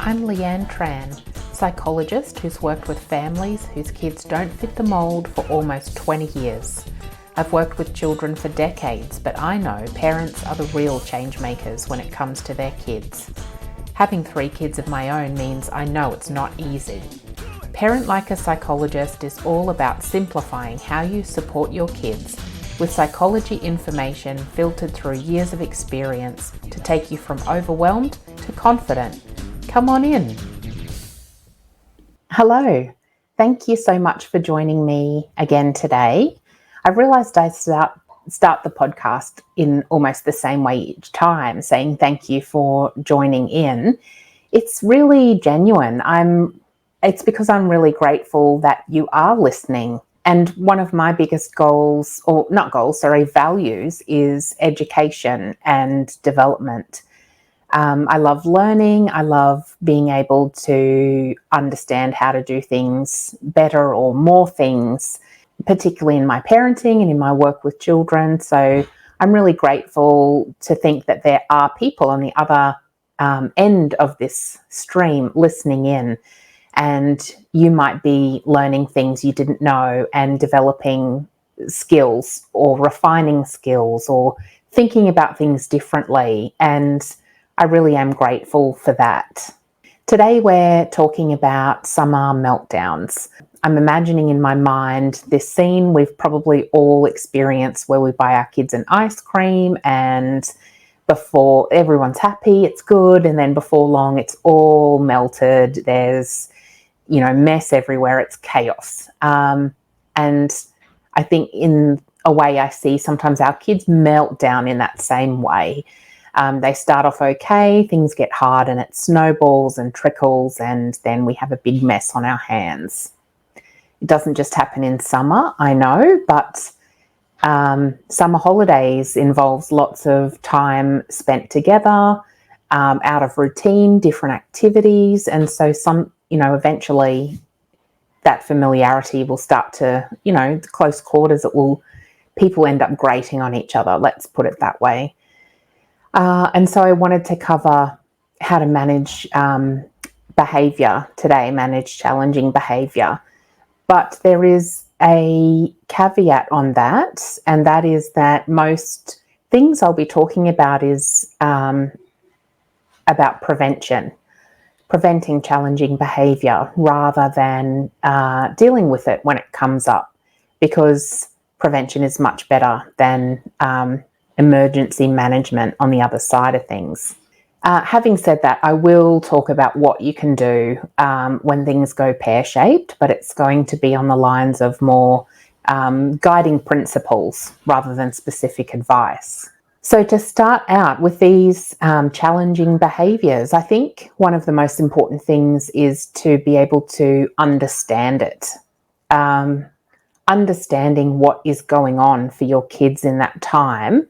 I'm Leanne Tran, psychologist who's worked with families whose kids don't fit the mould for almost 20 years. I've worked with children for decades, but I know parents are the real change makers when it comes to their kids. Having 3 kids of my own means I know it's not easy. Parent Like a Psychologist is all about simplifying how you support your kids with psychology information filtered through years of experience to take you from overwhelmed to confident. Come on in. Hello. Thank you so much for joining me again today. I realised I start the podcast in almost the same way each time, saying thank you for joining in. It's really genuine. It's because I'm really grateful that you are listening. And one of my biggest values is education and development. I love learning. I love being able to understand how to do things better or more things, particularly in my parenting and in my work with children. So I'm really grateful to think that there are people on the other end of this stream listening in. And you might be learning things you didn't know and developing skills or refining skills or thinking about things differently. And I really am grateful for that. Today we're talking about summer meltdowns. I'm imagining in my mind this scene we've probably all experienced where we buy our kids an ice cream and before everyone's happy, it's good. And then before long, it's all melted. There's mess everywhere. It's chaos. And I think in a way I see sometimes our kids melt down in that same way. They start off okay, things get hard and it snowballs and trickles and then we have a big mess on our hands. It doesn't just happen in summer, I know, but summer holidays involves lots of time spent together, out of routine, different activities. And so eventually that familiarity will start to, close quarters, people end up grating on each other, let's put it that way. And so I wanted to cover how to manage behaviour today, manage challenging behaviour. But there is a caveat on that, and that is that most things I'll be talking about is about preventing challenging behaviour rather than dealing with it when it comes up, because prevention is much better than emergency management on the other side of things. Having said that, I will talk about what you can do when things go pear-shaped, but it's going to be on the lines of more guiding principles rather than specific advice. So to start out with these challenging behaviours, I think one of the most important things is to be able to understand it. Understanding what is going on for your kids in that time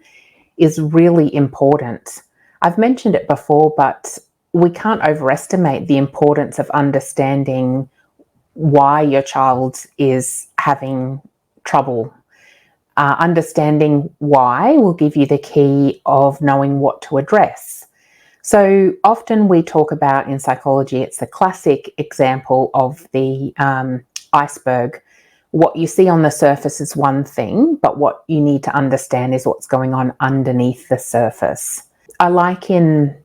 is really important. I've mentioned it before, but we can't overestimate the importance of understanding why your child is having trouble. Understanding why will give you the key of knowing what to address. So often we talk about in psychology, it's the classic example of the iceberg. What you see on the surface is one thing, but what you need to understand is what's going on underneath the surface. I like in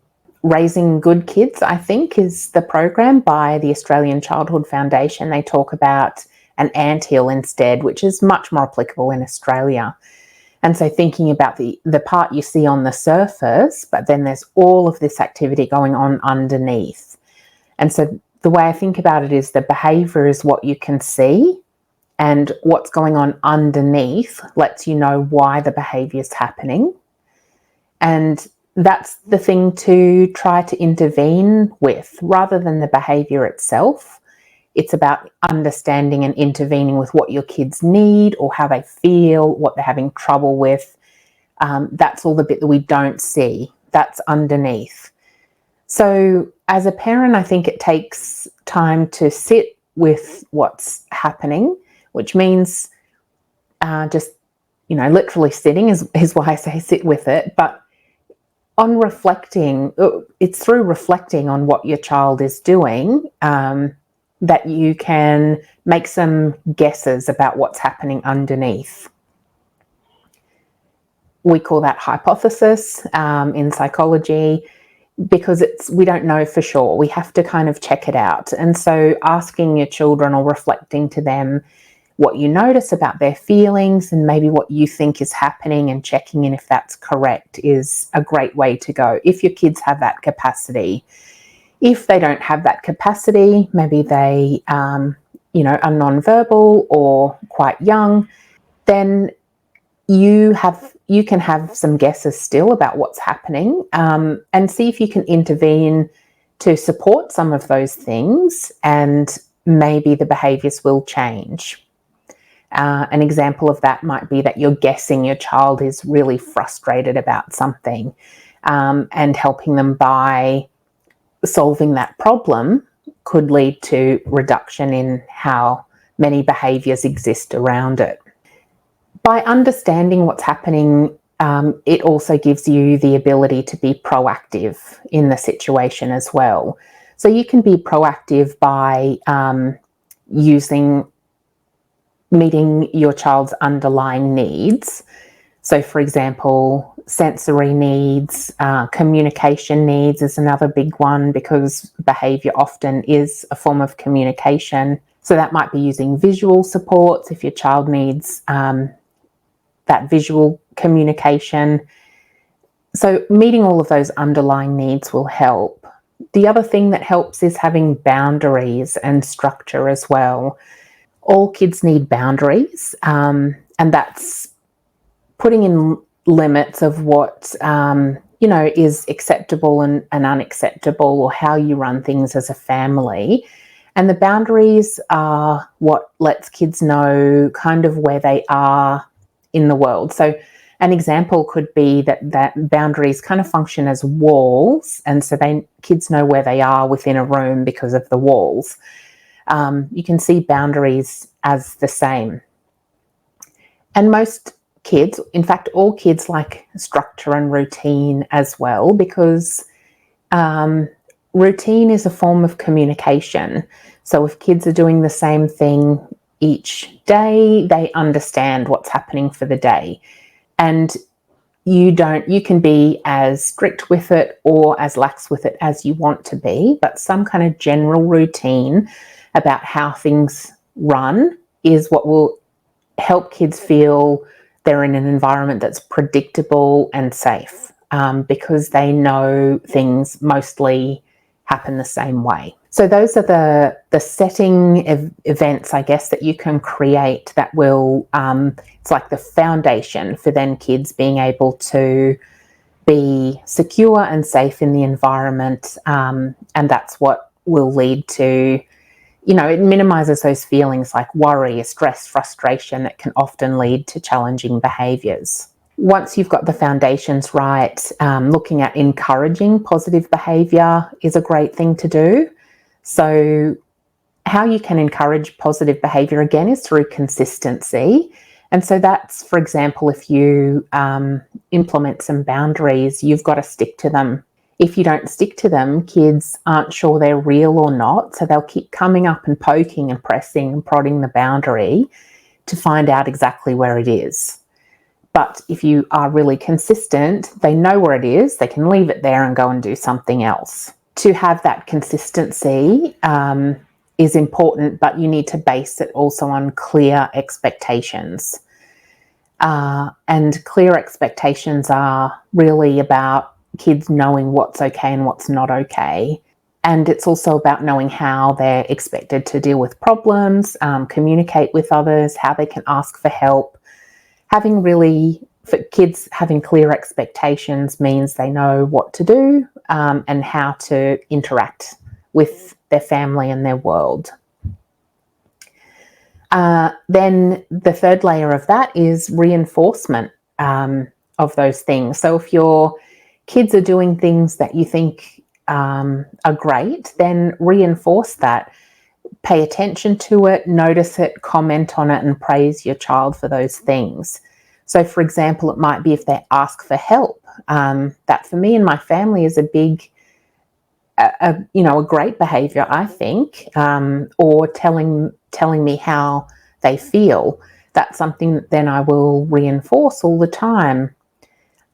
Raising Good Kids, I think, is the program by the Australian Childhood Foundation. They talk about an anthill instead, which is much more applicable in Australia. And so thinking about the part you see on the surface, but then there's all of this activity going on underneath. And so the way I think about it is the behaviour is what you can see, and what's going on underneath lets you know why the behaviour is happening. And that's the thing to try to intervene with rather than the behaviour itself. It's about understanding and intervening with what your kids need or how they feel, what they're having trouble with. That's all the bit that we don't see. That's underneath. So as a parent, I think it takes time to sit with what's happening, which means literally sitting is why I say sit with it. But On reflecting, it's through reflecting on what your child is doing that you can make some guesses about what's happening underneath. We call that hypothesis in psychology, because we don't know for sure. We have to kind of check it out. And so asking your children or reflecting to them what you notice about their feelings and maybe what you think is happening and checking in if that's correct is a great way to go if your kids have that capacity. If they don't have that capacity, maybe they are nonverbal or quite young, then you can have some guesses still about what's happening, and see if you can intervene to support some of those things, and maybe the behaviours will change. An example of that might be that you're guessing your child is really frustrated about something, and helping them by solving that problem could lead to reduction in how many behaviours exist around it. By understanding what's happening, it also gives you the ability to be proactive in the situation as well. So you can be proactive by meeting your child's underlying needs. So, for example, sensory needs, communication needs is another big one, because behaviour often is a form of communication. So that might be using visual supports if your child needs that visual communication. So meeting all of those underlying needs will help. The other thing that helps is having boundaries and structure as well. All kids need boundaries, and that's putting in limits of what is acceptable and unacceptable, or how you run things as a family. And the boundaries are what lets kids know kind of where they are in the world. So an example could be that boundaries kind of function as walls, and so kids know where they are within a room because of the walls. You can see boundaries as the same. And most kids, in fact, all kids, like structure and routine as well, because routine is a form of communication. So if kids are doing the same thing each day, they understand what's happening for the day. And you can be as strict with it or as lax with it as you want to be, but some kind of general routine about how things run is what will help kids feel they're in an environment that's predictable and safe, because they know things mostly happen the same way. So those are the setting events, I guess, that you can create that will, it's like the foundation for then kids being able to be secure and safe in the environment, and that's what will lead to, it minimises those feelings like worry, stress, frustration that can often lead to challenging behaviours. Once you've got the foundations right, looking at encouraging positive behaviour is a great thing to do. So how you can encourage positive behaviour, again, is through consistency. And so that's, for example, if you implement some boundaries, you've got to stick to them. If you don't stick to them, kids aren't sure they're real or not, so they'll keep coming up and poking and pressing and prodding the boundary to find out exactly where it is. But if you are really consistent, they know where it is, they can leave it there and go and do something else. To have that consistency is important, but you need to base it also on clear expectations. And clear expectations are really about kids knowing what's okay and what's not okay. And it's also about knowing how they're expected to deal with problems, communicate with others, how they can ask for help. For kids, having clear expectations means they know what to do, and how to interact with their family and their world. Then the third layer of that is reinforcement of those things. So if your kids are doing things that you think are great, then reinforce that. Pay attention to it, notice it, comment on it, and praise your child for those things. So, for example, it might be if they ask for help. That for me and my family is a big, a great behaviour, I think. Or telling me how they feel. That's something that then I will reinforce all the time.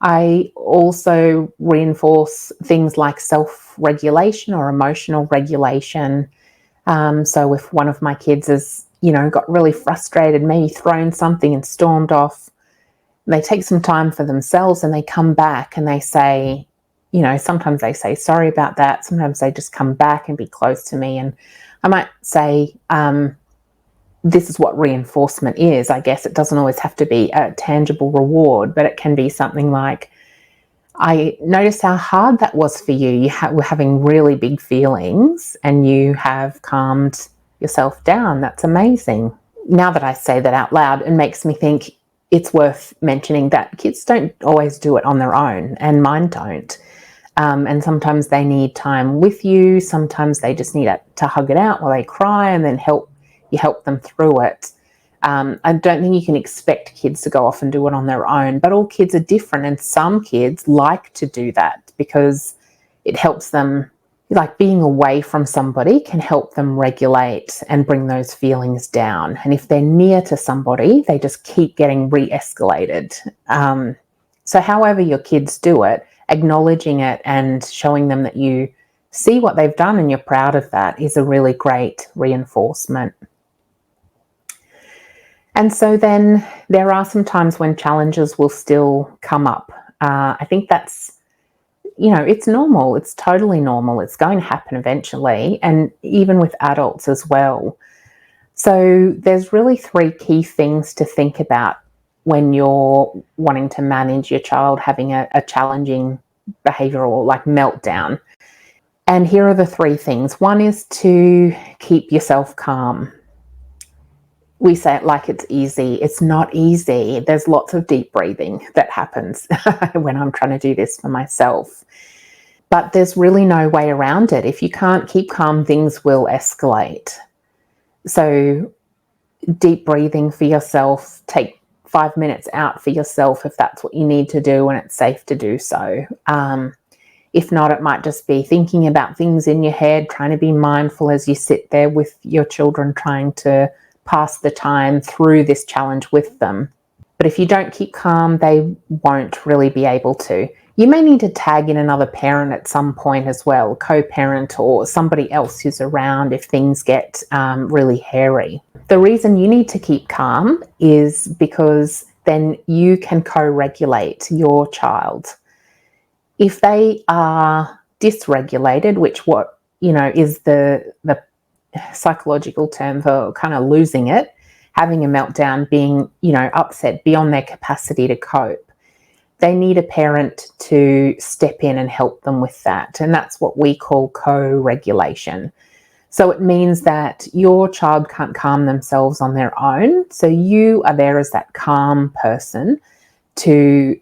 I also reinforce things like self-regulation or emotional regulation. So if one of my kids has, got really frustrated, maybe thrown something and stormed off, they take some time for themselves and they come back and they say, sometimes they say sorry about that. Sometimes they just come back and be close to me. And I might say, this is what reinforcement is. I guess it doesn't always have to be a tangible reward, but it can be something like, I noticed how hard that was for you. You were having really big feelings and you have calmed yourself down. That's amazing. Now that I say that out loud, it makes me think it's worth mentioning that kids don't always do it on their own, and mine don't. And sometimes they need time with you. Sometimes they just need to hug it out while they cry, and then you help them through it. I don't think you can expect kids to go off and do it on their own, but all kids are different, and some kids like to do that because it helps them, like being away from somebody can help them regulate and bring those feelings down. And if they're near to somebody, they just keep getting re-escalated. So however your kids do it, acknowledging it and showing them that you see what they've done and you're proud of that is a really great reinforcement. And so then there are some times when challenges will still come up. I think that's, it's normal. It's totally normal. It's going to happen eventually, and even with adults as well. So there's really 3 key things to think about when you're wanting to manage your child having a challenging behavioral like meltdown. And here are the 3 things. One is to keep yourself calm. We say it like it's easy. It's not easy. There's lots of deep breathing that happens when I'm trying to do this for myself. But there's really no way around it. If you can't keep calm, things will escalate. So deep breathing for yourself, take 5 minutes out for yourself if that's what you need to do and it's safe to do so. If not, it might just be thinking about things in your head, trying to be mindful as you sit there with your children, trying to pass the time through this challenge with them. But if you don't keep calm, they won't really be able to. You may need to tag in another parent at some point as well, co-parent or somebody else who's around if things get really hairy. The reason you need to keep calm is because then you can co-regulate your child. If they are dysregulated, which is the psychological term for kind of losing it, having a meltdown, being, upset beyond their capacity to cope, they need a parent to step in and help them with that. And that's what we call co-regulation. So it means that your child can't calm themselves on their own. So you are there as that calm person to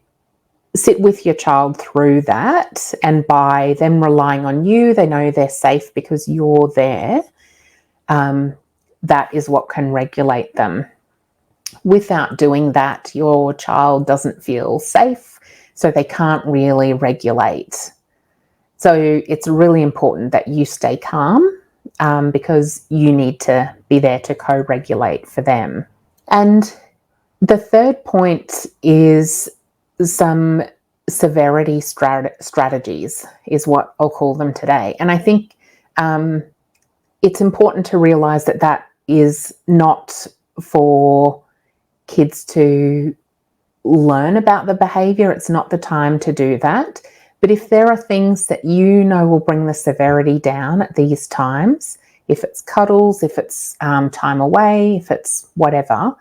sit with your child through that. And by them relying on you, they know they're safe because you're there. That is what can regulate them. Without doing that, your child doesn't feel safe, so they can't really regulate. So it's really important that you stay calm because you need to be there to co-regulate for them. And the third point is some severity strategies is what I'll call them today. And I think it's important to realize that is not for kids to learn about the behavior. It's not the time to do that. But if there are things that will bring the severity down at these times, if it's cuddles, if it's time away, if it's whatever,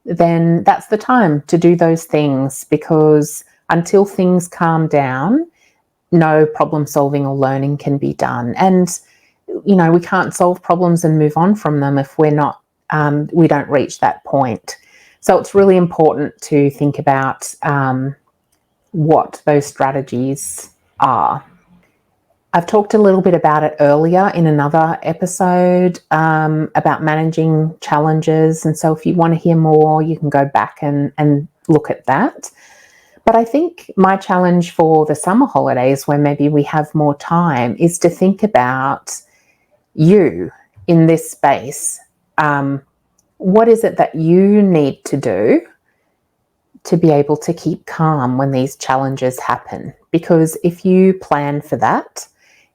then that's the time to do those things, because until things calm down, no problem solving or learning can be done. And we can't solve problems and move on from them if we don't reach that point. So it's really important to think about what those strategies are. I've talked a little bit about it earlier in another episode about managing challenges. And so if you want to hear more, you can go back and look at that. But I think my challenge for the summer holidays, when maybe we have more time, is to think about you in this space. What is it that you need to do to be able to keep calm when these challenges happen? Because if you plan for that,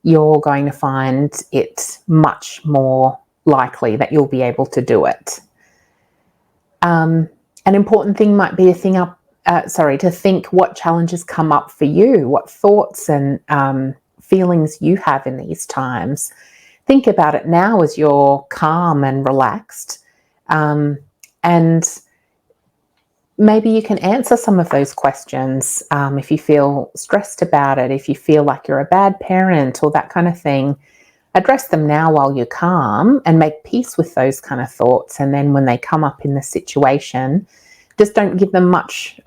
you're going to find it much more likely that you'll be able to do it. An important thing might be to think what challenges come up for you, what thoughts and feelings you have in these times. Think about it now as you're calm and relaxed, and maybe you can answer some of those questions if you feel stressed about it, if you feel like you're a bad parent or that kind of thing. Address them now while you're calm and make peace with those kind of thoughts. And then when they come up in the situation, just don't give them much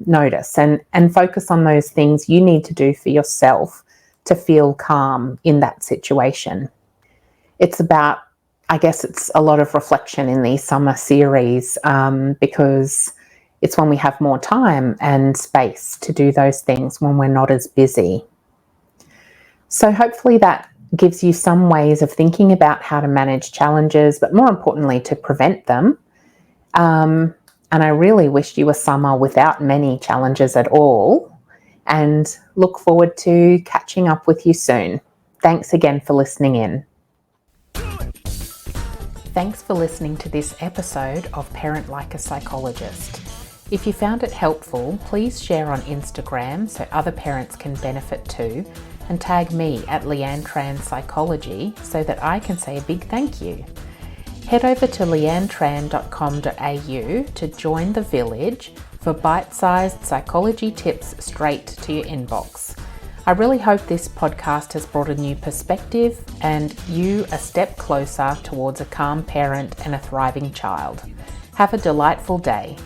notice and focus on those things you need to do for yourself to feel calm in that situation. It's about, I guess it's a lot of reflection in these summer series because it's when we have more time and space to do those things when we're not as busy. So hopefully that gives you some ways of thinking about how to manage challenges, but more importantly, to prevent them. And I really wish you a summer without many challenges at all, and look forward to catching up with you soon. Thanks again for listening in. Thanks for listening to this episode of Parent Like a Psychologist. If you found it helpful, please share on Instagram so other parents can benefit too, and tag me at Leanne Psychology so that I can say a big thank you. Head over to leannetran.com.au to join the village for bite-sized psychology tips straight to your inbox. I really hope this podcast has brought a new perspective and you a step closer towards a calm parent and a thriving child. Have a delightful day.